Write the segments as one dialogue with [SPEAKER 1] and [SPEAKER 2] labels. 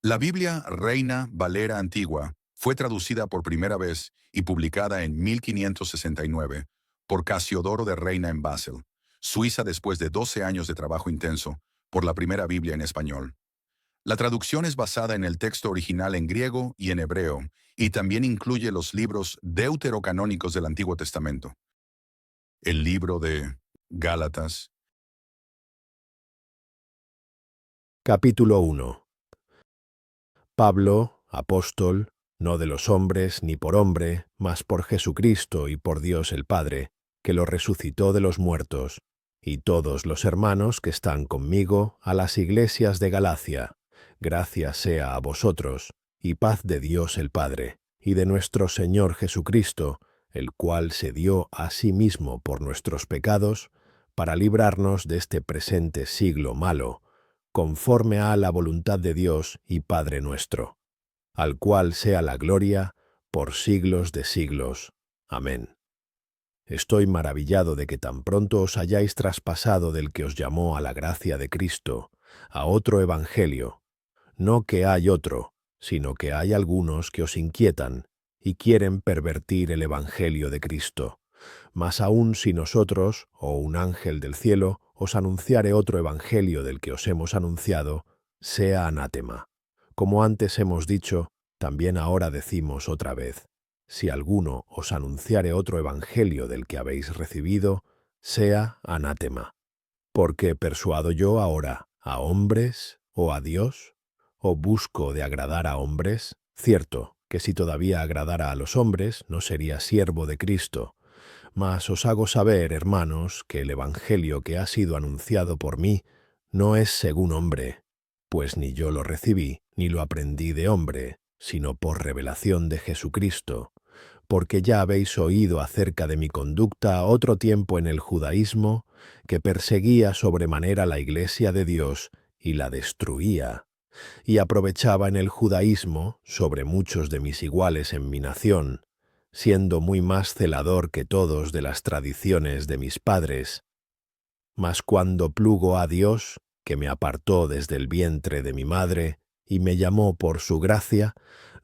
[SPEAKER 1] La Biblia Reina Valera Antigua fue traducida por primera vez y publicada en 1569 por Casiodoro de Reina en Basel, Suiza, después de 12 años de trabajo intenso por la primera Biblia en español. La traducción es basada en el texto original en griego y en hebreo, y también incluye los libros deuterocanónicos del Antiguo Testamento, el libro de Gálatas.
[SPEAKER 2] Capítulo 1. Pablo, apóstol, no de los hombres ni por hombre, mas por Jesucristo y por Dios el Padre, que lo resucitó de los muertos, y todos los hermanos que están conmigo a las iglesias de Galacia. Gracias sea a vosotros, y paz de Dios el Padre, y de nuestro Señor Jesucristo, el cual se dio a sí mismo por nuestros pecados, para librarnos de este presente siglo malo, conforme a la voluntad de Dios y Padre nuestro, al cual sea la gloria por siglos de siglos. Amén. Estoy maravillado de que tan pronto os hayáis traspasado del que os llamó a la gracia de Cristo, a otro evangelio. No que hay otro, sino que hay algunos que os inquietan y quieren pervertir el evangelio de Cristo. Mas aun si nosotros, o un ángel del cielo, os anunciare otro evangelio del que os hemos anunciado, sea anátema. Como antes hemos dicho, también ahora decimos otra vez: si alguno os anunciare otro evangelio del que habéis recibido, sea anátema. Porque persuado yo ahora a hombres o a Dios, o busco de agradar a hombres. Cierto que si todavía agradara a los hombres, no sería siervo de Cristo. Mas os hago saber, hermanos, que el evangelio que ha sido anunciado por mí no es según hombre, pues ni yo lo recibí, ni lo aprendí de hombre, sino por revelación de Jesucristo, porque ya habéis oído acerca de mi conducta otro tiempo en el judaísmo, que perseguía sobremanera la iglesia de Dios y la destruía, y aprovechaba en el judaísmo sobre muchos de mis iguales en mi nación, siendo muy más celador que todos de las tradiciones de mis padres. Mas cuando plugo a Dios, que me apartó desde el vientre de mi madre y me llamó por su gracia,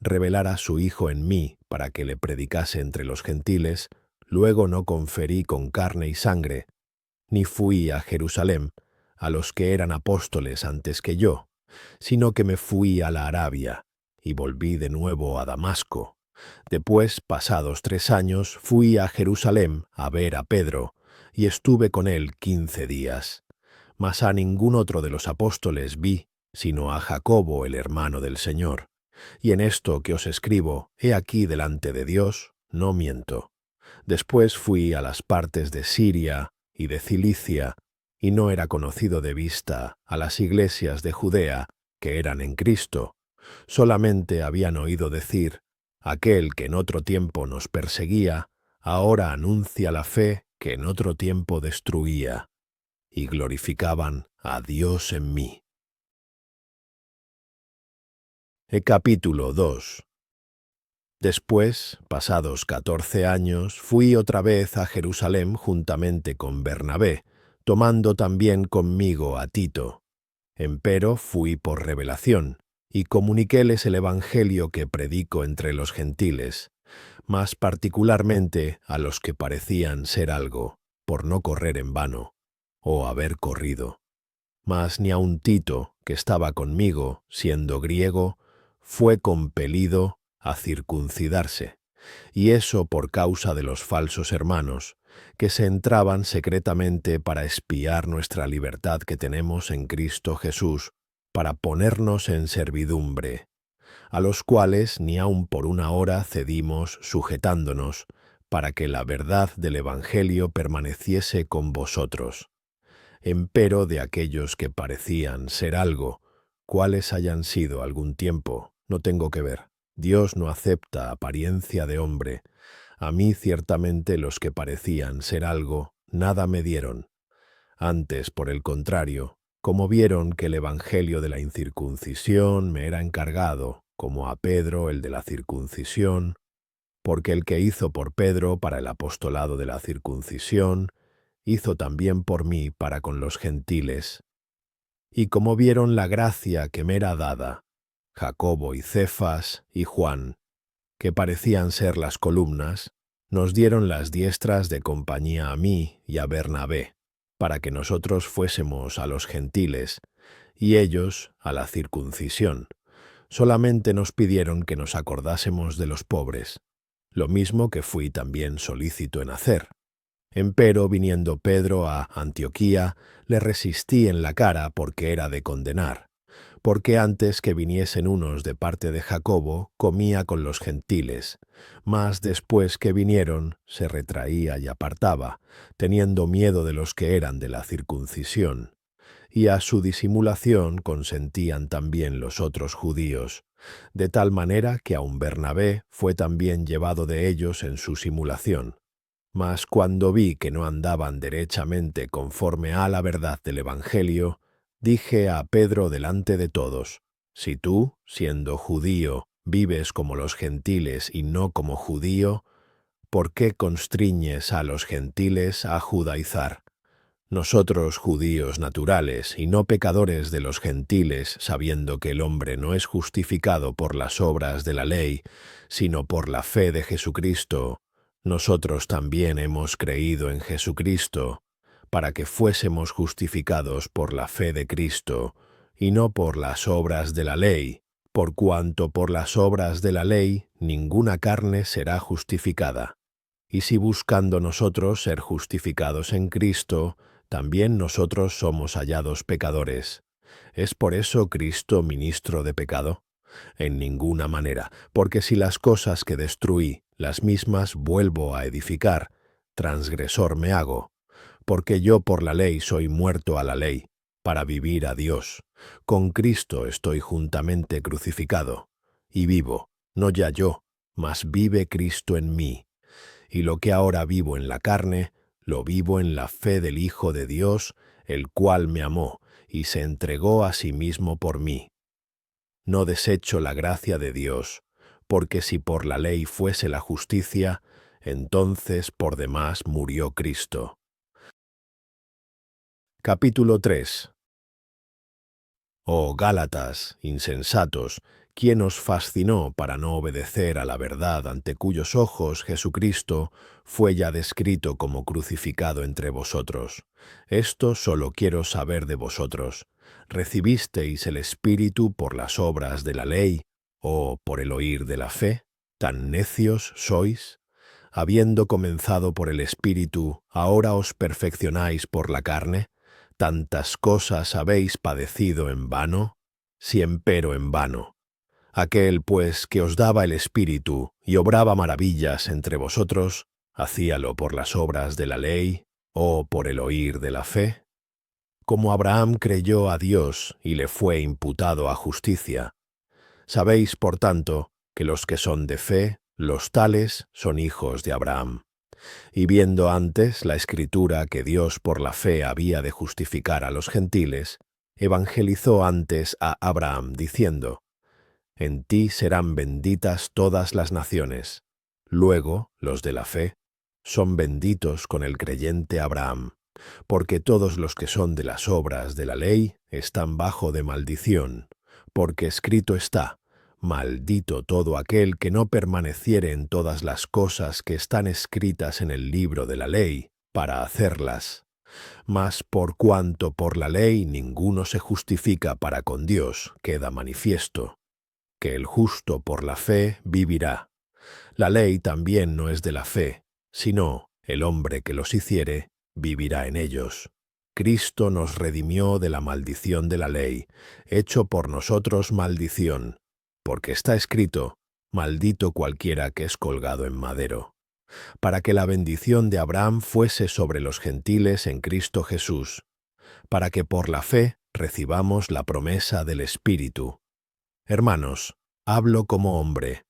[SPEAKER 2] revelar a su Hijo en mí para que le predicase entre los gentiles, luego no conferí con carne y sangre, ni fui a Jerusalén, a los que eran apóstoles antes que yo, sino que me fui a la Arabia, y volví de nuevo a Damasco. Después, pasados 3 años, fui a Jerusalén a ver a Pedro, y estuve con él 15 días. Mas a ningún otro de los apóstoles vi, sino a Jacobo, el hermano del Señor. Y en esto que os escribo, he aquí delante de Dios, no miento. Después fui a las partes de Siria y de Cilicia, y no era conocido de vista a las iglesias de Judea que eran en Cristo. Solamente habían oído decir: aquel que en otro tiempo nos perseguía, ahora anuncia la fe que en otro tiempo destruía, y glorificaban a Dios en mí. Capítulo 2. Después, pasados 14 años, fui otra vez a Jerusalén juntamente con Bernabé, tomando también conmigo a Tito. Empero fui por revelación, y comuniquéles el evangelio que predico entre los gentiles, más particularmente a los que parecían ser algo, por no correr en vano, o haber corrido. Mas ni aun Tito, que estaba conmigo, siendo griego, fue compelido a circuncidarse, y eso por causa de los falsos hermanos, que se entraban secretamente para espiar nuestra libertad que tenemos en Cristo Jesús, para ponernos en servidumbre, a los cuales ni aun por una hora cedimos sujetándonos, para que la verdad del Evangelio permaneciese con vosotros. Empero de aquellos que parecían ser algo, cuales hayan sido algún tiempo, no tengo que ver. Dios no acepta apariencia de hombre. A mí ciertamente los que parecían ser algo, nada me dieron. Antes, por el contrario, como vieron que el evangelio de la incircuncisión me era encargado, como a Pedro el de la circuncisión, porque el que hizo por Pedro para el apostolado de la circuncisión, hizo también por mí para con los gentiles. Y como vieron la gracia que me era dada, Jacobo y Cefas y Juan, que parecían ser las columnas, nos dieron las diestras de compañía a mí y a Bernabé, para que nosotros fuésemos a los gentiles, y ellos a la circuncisión. Solamente nos pidieron que nos acordásemos de los pobres, lo mismo que fui también solícito en hacer. Empero, viniendo Pedro a Antioquía, le resistí en la cara porque era de condenar, porque antes que viniesen unos de parte de Jacobo, comía con los gentiles, mas después que vinieron, se retraía y apartaba, teniendo miedo de los que eran de la circuncisión. Y a su disimulación consentían también los otros judíos, de tal manera que aun Bernabé fue también llevado de ellos en su simulación. Mas cuando vi que no andaban derechamente conforme a la verdad del Evangelio, dije a Pedro delante de todos: si tú, siendo judío, vives como los gentiles y no como judío, ¿por qué constriñes a los gentiles a judaizar? Nosotros, judíos naturales y no pecadores de los gentiles, sabiendo que el hombre no es justificado por las obras de la ley, sino por la fe de Jesucristo, nosotros también hemos creído en Jesucristo, para que fuésemos justificados por la fe de Cristo, y no por las obras de la ley, por cuanto por las obras de la ley ninguna carne será justificada. Y si buscando nosotros ser justificados en Cristo, también nosotros somos hallados pecadores, ¿es por eso Cristo ministro de pecado? En ninguna manera, porque si las cosas que destruí, las mismas vuelvo a edificar, transgresor me hago, porque yo por la ley soy muerto a la ley, para vivir a Dios. Con Cristo estoy juntamente crucificado, y vivo, no ya yo, mas vive Cristo en mí. Y lo que ahora vivo en la carne, lo vivo en la fe del Hijo de Dios, el cual me amó y se entregó a sí mismo por mí. No desecho la gracia de Dios, porque si por la ley fuese la justicia, entonces por demás murió Cristo. Capítulo 3. Oh Gálatas, insensatos, ¿quién os fascinó para no obedecer a la verdad ante cuyos ojos Jesucristo fue ya descrito como crucificado entre vosotros? Esto solo quiero saber de vosotros. ¿Recibisteis el Espíritu por las obras de la ley o por el oír de la fe? ¿Tan necios sois? Habiendo comenzado por el Espíritu, ¿ahora os perfeccionáis por la carne? ¿Tantas cosas habéis padecido en vano? Si empero en vano. Aquel, pues, que os daba el Espíritu y obraba maravillas entre vosotros, ¿hacíalo por las obras de la ley o por el oír de la fe? Como Abraham creyó a Dios y le fue imputado a justicia. Sabéis, por tanto, que los que son de fe, los tales son hijos de Abraham. Y viendo antes la Escritura que Dios por la fe había de justificar a los gentiles, evangelizó antes a Abraham, diciendo: en ti serán benditas todas las naciones. Luego, los de la fe son benditos con el creyente Abraham, porque todos los que son de las obras de la ley están bajo de maldición, porque escrito está: maldito todo aquel que no permaneciere en todas las cosas que están escritas en el libro de la ley, para hacerlas. Mas por cuanto por la ley ninguno se justifica para con Dios, queda manifiesto, que el justo por la fe vivirá. La ley también no es de la fe, sino el hombre que los hiciere, vivirá en ellos. Cristo nos redimió de la maldición de la ley, hecho por nosotros maldición, porque está escrito: maldito cualquiera que es colgado en madero, para que la bendición de Abraham fuese sobre los gentiles en Cristo Jesús, para que por la fe recibamos la promesa del Espíritu. Hermanos, hablo como hombre.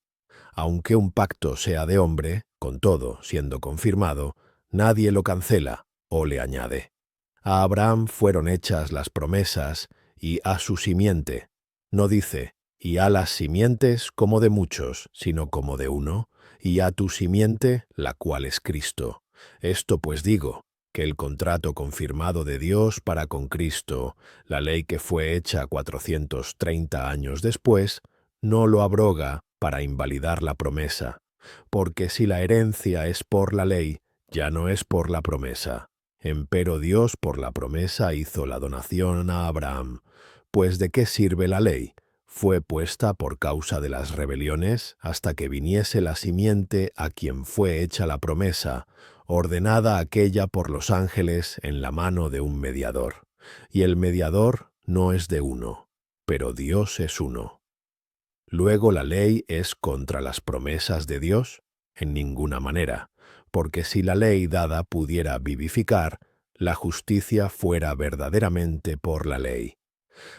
[SPEAKER 2] Aunque un pacto sea de hombre, con todo, siendo confirmado, nadie lo cancela o le añade. A Abraham fueron hechas las promesas, y a su simiente. No dice: y a las simientes como de muchos, sino como de uno, y a tu simiente, la cual es Cristo. Esto pues digo, que el contrato confirmado de Dios para con Cristo, la ley que fue hecha 430 años después, no lo abroga para invalidar la promesa, porque si la herencia es por la ley, ya no es por la promesa. Empero Dios por la promesa hizo la donación a Abraham. Pues ¿de qué sirve la ley? Fue puesta por causa de las rebeliones hasta que viniese la simiente a quien fue hecha la promesa, ordenada aquella por los ángeles en la mano de un mediador. Y el mediador no es de uno, pero Dios es uno. Luego la ley es contra las promesas de Dios, en ninguna manera, porque si la ley dada pudiera vivificar, la justicia fuera verdaderamente por la ley.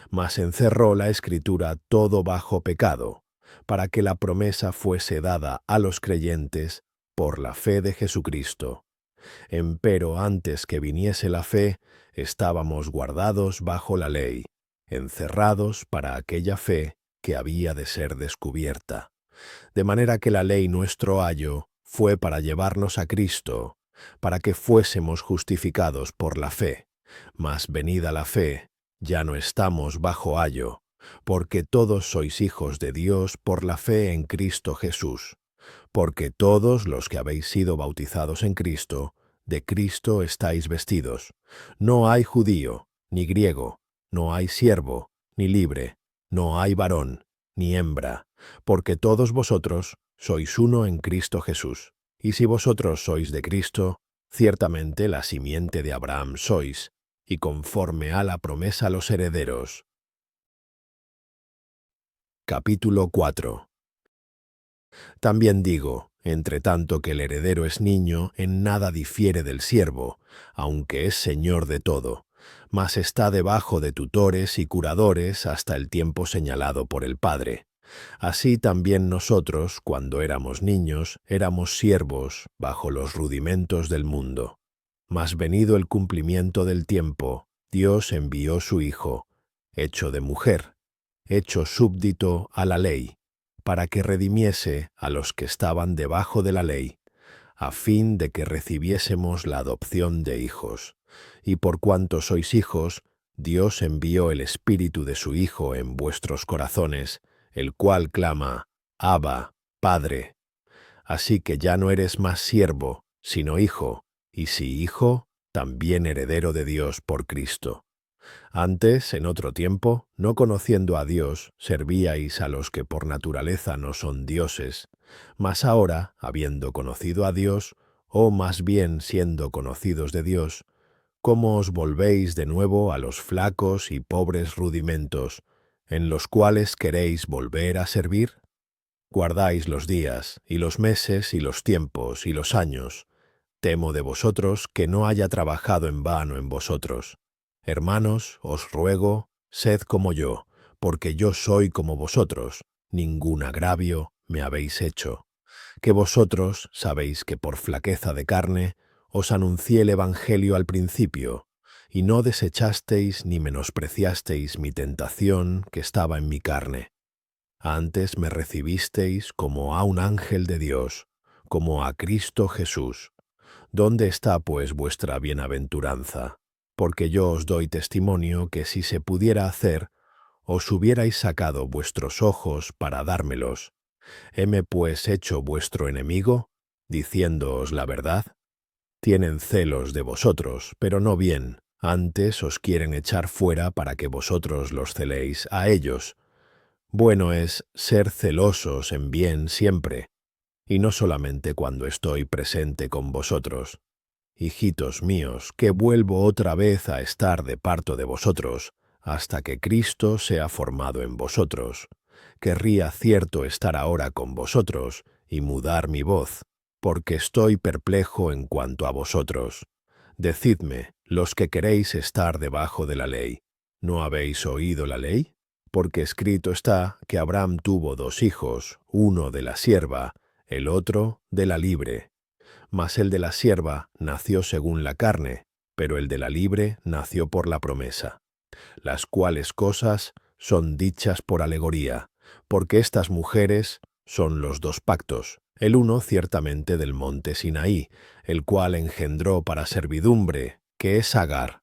[SPEAKER 2] Mas encerró la Escritura todo bajo pecado, para que la promesa fuese dada a los creyentes por la fe de Jesucristo. Empero antes que viniese la fe, estábamos guardados bajo la ley, encerrados para aquella fe que había de ser descubierta. De manera que la ley nuestro ayo fue para llevarnos a Cristo, para que fuésemos justificados por la fe. Mas venida la fe, ya no estamos bajo ayo, porque todos sois hijos de Dios por la fe en Cristo Jesús. Porque todos los que habéis sido bautizados en Cristo, de Cristo estáis vestidos. No hay judío, ni griego, no hay siervo, ni libre, no hay varón, ni hembra, porque todos vosotros sois uno en Cristo Jesús. Y si vosotros sois de Cristo, ciertamente la simiente de Abraham sois, y conforme a la promesa los herederos. Capítulo 4. También digo, entre tanto que el heredero es niño, en nada difiere del siervo, aunque es señor de todo, mas está debajo de tutores y curadores hasta el tiempo señalado por el Padre. Así también nosotros, cuando éramos niños, éramos siervos bajo los rudimentos del mundo. Mas venido el cumplimiento del tiempo, Dios envió su Hijo, hecho de mujer, hecho súbdito a la ley, para que redimiese a los que estaban debajo de la ley, a fin de que recibiésemos la adopción de hijos. Y por cuanto sois hijos, Dios envió el Espíritu de su Hijo en vuestros corazones, el cual clama, Abba, Padre. Así que ya no eres más siervo, sino hijo, y si hijo, también heredero de Dios por Cristo. Antes, en otro tiempo, no conociendo a Dios, servíais a los que por naturaleza no son dioses, mas ahora, habiendo conocido a Dios, o más bien siendo conocidos de Dios, ¿cómo os volvéis de nuevo a los flacos y pobres rudimentos, en los cuales queréis volver a servir? Guardáis los días, y los meses, y los tiempos, y los años. Temo de vosotros que no haya trabajado en vano en vosotros. Hermanos, os ruego, sed como yo, porque yo soy como vosotros, ningún agravio me habéis hecho. Que vosotros sabéis que por flaqueza de carne os anuncié el Evangelio al principio, y no desechasteis ni menospreciasteis mi tentación que estaba en mi carne. Antes me recibisteis como a un ángel de Dios, como a Cristo Jesús. ¿Dónde está, pues, vuestra bienaventuranza? Porque yo os doy testimonio que si se pudiera hacer, os hubierais sacado vuestros ojos para dármelos. ¿Heme pues hecho vuestro enemigo, diciéndoos la verdad? Tienen celos de vosotros, pero no bien, antes os quieren echar fuera para que vosotros los celéis a ellos. Bueno es ser celosos en bien siempre, y no solamente cuando estoy presente con vosotros. Hijitos míos, que vuelvo otra vez a estar de parto de vosotros, hasta que Cristo sea formado en vosotros. Querría cierto estar ahora con vosotros y mudar mi voz, porque estoy perplejo en cuanto a vosotros. Decidme, los que queréis estar debajo de la ley, ¿no habéis oído la ley? Porque escrito está que Abraham tuvo 2 hijos, uno de la sierva, el otro de la libre. Mas el de la sierva nació según la carne, pero el de la libre nació por la promesa. Las cuales cosas son dichas por alegoría, porque estas mujeres son los 2 pactos, el uno ciertamente del monte Sinaí, el cual engendró para servidumbre, que es Agar,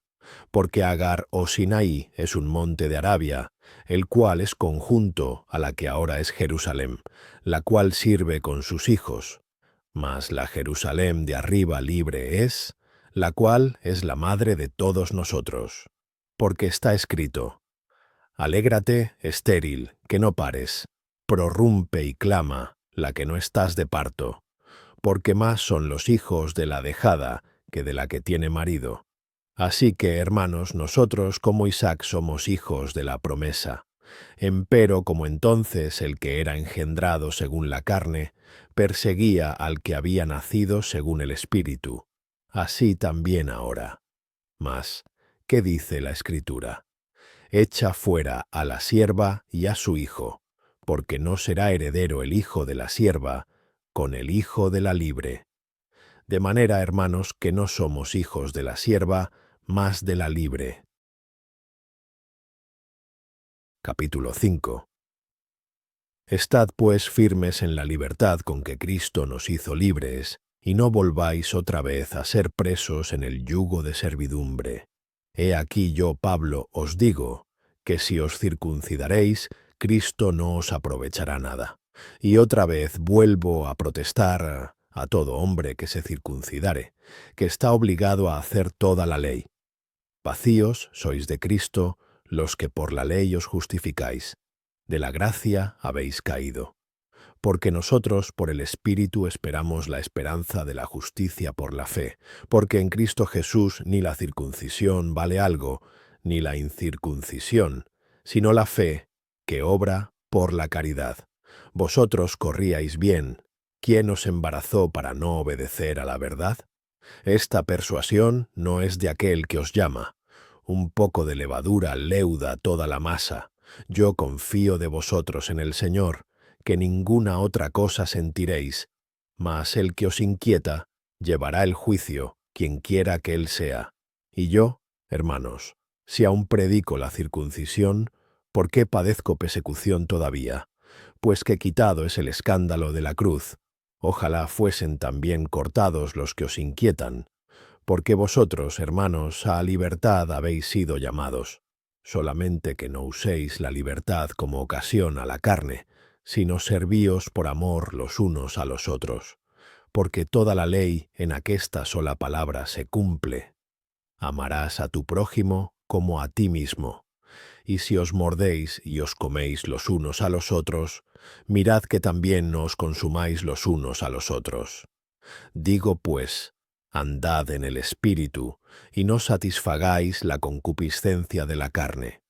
[SPEAKER 2] porque Agar o Sinaí es un monte de Arabia, el cual es conjunto a la que ahora es Jerusalén, la cual sirve con sus hijos. Mas la Jerusalén de arriba libre es, la cual es la madre de todos nosotros. Porque está escrito: Alégrate, estéril, que no pares, prorrumpe y clama, la que no estás de parto, porque más son los hijos de la dejada que de la que tiene marido. Así que, hermanos, nosotros como Isaac somos hijos de la promesa. Empero como entonces el que era engendrado según la carne, perseguía al que había nacido según el Espíritu, así también ahora. Mas, ¿qué dice la Escritura? Echa fuera a la sierva y a su hijo, porque no será heredero el hijo de la sierva con el hijo de la libre. De manera, hermanos, que no somos hijos de la sierva, mas de la libre. Capítulo 5. Estad pues firmes en la libertad con que Cristo nos hizo libres, y no volváis otra vez a ser presos en el yugo de servidumbre. He aquí yo, Pablo, os digo, que si os circuncidaréis, Cristo no os aprovechará nada. Y otra vez vuelvo a protestar a todo hombre que se circuncidare, que está obligado a hacer toda la ley. Vacíos sois de Cristo los que por la ley os justificáis. De la gracia habéis caído. Porque nosotros por el Espíritu esperamos la esperanza de la justicia por la fe, porque en Cristo Jesús ni la circuncisión vale algo, ni la incircuncisión, sino la fe que obra por la caridad. Vosotros corríais bien. ¿Quién os embarazó para no obedecer a la verdad? Esta persuasión no es de aquel que os llama. Un poco de levadura leuda toda la masa. Yo confío de vosotros en el Señor, que ninguna otra cosa sentiréis, mas el que os inquieta llevará el juicio, quien quiera que él sea. Y yo, hermanos, si aún predico la circuncisión, ¿por qué padezco persecución todavía? Pues que quitado es el escándalo de la cruz. Ojalá fuesen también cortados los que os inquietan, porque vosotros, hermanos, a libertad habéis sido llamados, solamente que no uséis la libertad como ocasión a la carne, sino servíos por amor los unos a los otros, porque toda la ley en aquesta sola palabra se cumple. Amarás a tu prójimo como a ti mismo. Y si os mordéis y os coméis los unos a los otros, mirad que también no os consumáis los unos a los otros. Digo pues, andad en el Espíritu, y no satisfagáis la concupiscencia de la carne,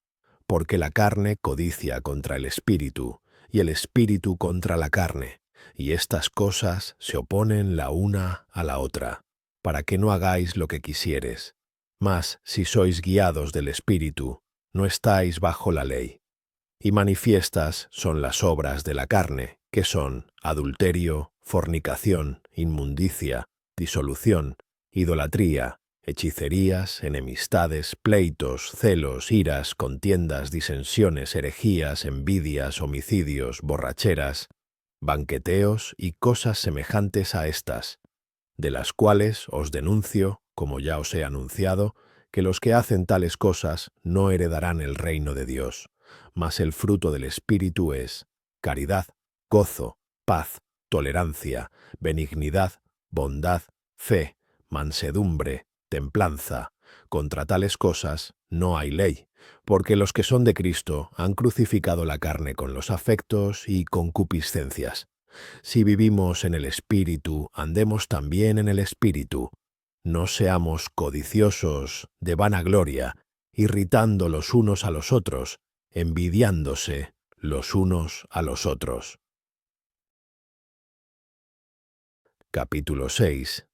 [SPEAKER 2] porque la carne codicia contra el Espíritu, y el Espíritu contra la carne, y estas cosas se oponen la una a la otra, para que no hagáis lo que quisieres. Mas si sois guiados del Espíritu, no estáis bajo la ley. Y manifiestas son las obras de la carne, que son adulterio, fornicación, inmundicia, disolución, idolatría, hechicerías, enemistades, pleitos, celos, iras, contiendas, disensiones, herejías, envidias, homicidios, borracheras, banqueteos y cosas semejantes a estas, de las cuales os denuncio, como ya os he anunciado, que los que hacen tales cosas no heredarán el reino de Dios. Mas el fruto del Espíritu es caridad, gozo, paz, tolerancia, benignidad, bondad, fe, mansedumbre, templanza. Contra tales cosas no hay ley, porque los que son de Cristo han crucificado la carne con los afectos y concupiscencias. Si vivimos en el Espíritu, andemos también en el Espíritu. No seamos codiciosos de vanagloria, irritando los unos a los otros, envidiándose los unos a los otros. Capítulo 6.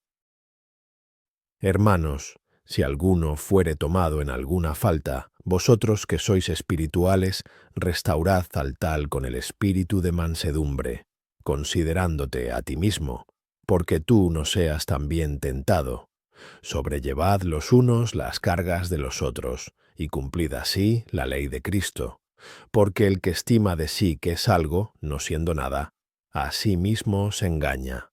[SPEAKER 2] Hermanos, si alguno fuere tomado en alguna falta, vosotros que sois espirituales, restaurad al tal con el espíritu de mansedumbre, considerándote a ti mismo, porque tú no seas también tentado. Sobrellevad los unos las cargas de los otros, y cumplid así la ley de Cristo. Porque el que estima de sí que es algo, no siendo nada, a sí mismo se engaña.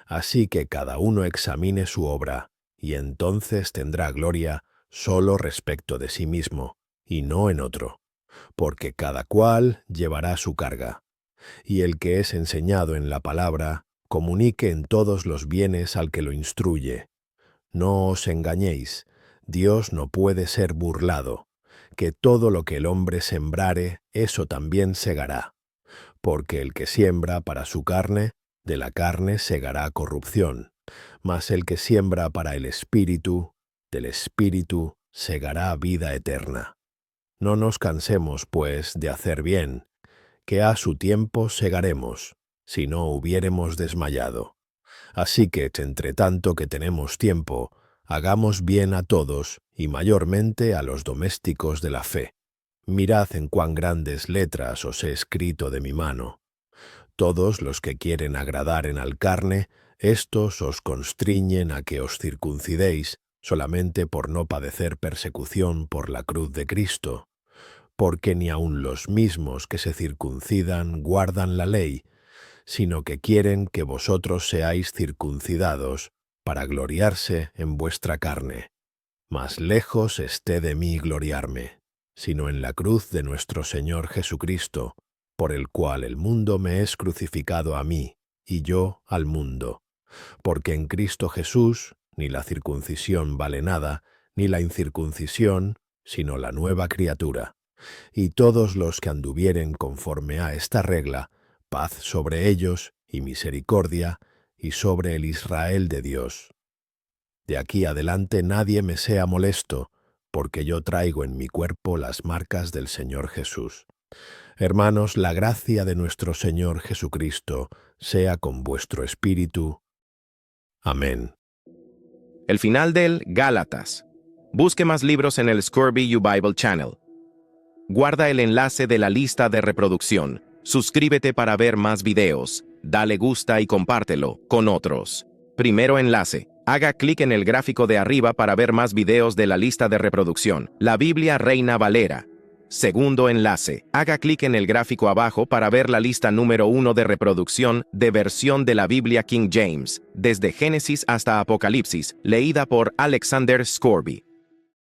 [SPEAKER 2] Así que cada uno examine su obra, y entonces tendrá gloria solo respecto de sí mismo, y no en otro. porque cada cual llevará su carga. Y el que es enseñado en la palabra, comunique en todos los bienes al que lo instruye. No os engañéis, Dios no puede ser burlado, que todo lo que el hombre sembrare, eso también segará. Porque el que siembra para su carne, de la carne segará corrupción, mas el que siembra para el Espíritu, del Espíritu segará vida eterna. No nos cansemos, pues, de hacer bien, que a su tiempo segaremos, si no hubiéremos desmayado. Así que, entre tanto que tenemos tiempo, hagamos bien a todos, y mayormente a los domésticos de la fe. Mirad en cuán grandes letras os he escrito de mi mano. Todos los que quieren agradar en al carne, éstos os constriñen a que os circuncidéis, solamente por no padecer persecución por la cruz de Cristo. Porque ni aun los mismos que se circuncidan guardan la ley, sino que quieren que vosotros seáis circuncidados, para gloriarse en vuestra carne. Mas lejos esté de mí gloriarme, sino en la cruz de nuestro Señor Jesucristo, por el cual el mundo me es crucificado a mí, y yo al mundo. Porque en Cristo Jesús ni la circuncisión vale nada, ni la incircuncisión, sino la nueva criatura. Y todos los que anduvieren conforme a esta regla, paz sobre ellos y misericordia, y sobre el Israel de Dios. De aquí adelante nadie me sea molesto, porque yo traigo en mi cuerpo las marcas del Señor Jesús. Hermanos, la gracia de nuestro Señor Jesucristo sea con vuestro espíritu. Amén.
[SPEAKER 3] El final del Gálatas. Busque más libros en el Scorby U Bible Channel. Guarda el enlace de la lista de reproducción. Suscríbete para ver más videos. Dale gusta y compártelo con otros. Primero enlace. Haga clic en el gráfico de arriba para ver más videos de la lista de reproducción. La Biblia Reina Valera. Segundo enlace. Haga clic en el gráfico abajo para ver la lista número 1 de reproducción de versión de la Biblia King James, desde Génesis hasta Apocalipsis, leída por Alexander Scorby.